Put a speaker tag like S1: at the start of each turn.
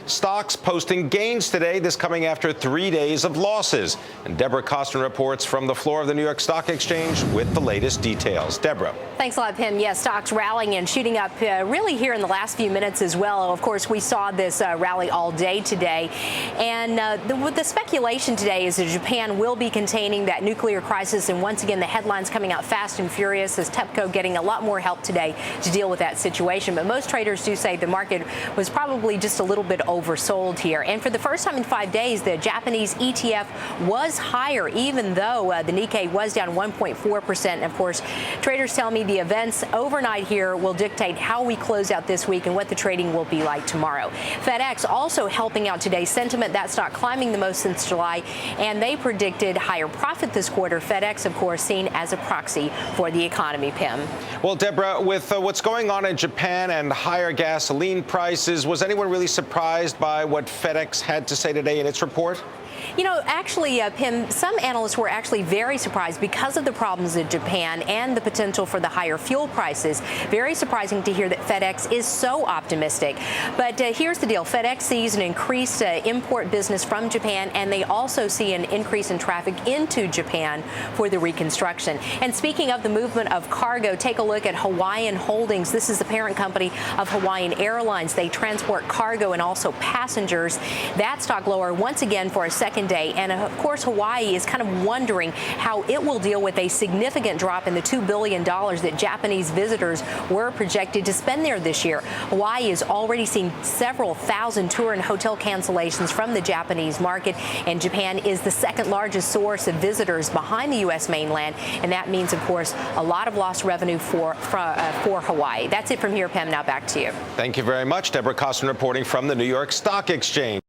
S1: Stocks posting gains today, this coming after 3 days of losses. And Deborah Kostroun reports from the floor of the New York Stock Exchange with the latest details. Deborah.
S2: Thanks a lot, Pimm. Yes, stocks rallying and shooting up really here in the last few minutes as well. Of course, we saw this rally all day today. And the speculation today is that Japan will be containing that nuclear crisis. And once again, the headlines coming out fast and furious as TEPCO getting a lot more help today to deal with that situation. But most traders do say the market was probably just a little bit oversold here. And for the first time in 5 days, the Japanese ETF was higher, even though the Nikkei was down 1.4%. And of course, traders tell me the events overnight here will dictate how we close out this week and what the trading will be like tomorrow. FedEx also helping out today. Sentiment, that stock climbing the most since July, and they predicted higher profit this quarter. FedEx, of course, seen as a proxy for the economy, Pimm.
S1: Well, Deborah, with what's going on in Japan and higher gasoline prices, was anyone really surprised by what FedEx had to say today in its report?
S2: You know, actually, Pimm, some analysts were actually very surprised because of the problems in Japan and the potential for the higher fuel prices. Very surprising to hear that FedEx is so optimistic. But here's the deal. FedEx sees an increased import business from Japan, and they also see an increase in traffic into Japan for the reconstruction. And speaking of the movement of cargo, take a look at Hawaiian Holdings. This is the parent company of Hawaiian Airlines. They transport cargo and also passengers. That stock lower once again for a second day. And of course, Hawaii is kind of wondering how it will deal with a significant drop in the $2 billion that Japanese visitors were projected to spend there this year. Hawaii is already seeing several thousand tour and hotel cancellations from the Japanese market, and Japan is the second largest source of visitors behind the U.S. mainland, and that means, of course, a lot of lost revenue for Hawaii. That's it from here, Pimm. Now back to you.
S1: Thank you very much. Deborah Kostroun reporting from the New York Stock Exchange.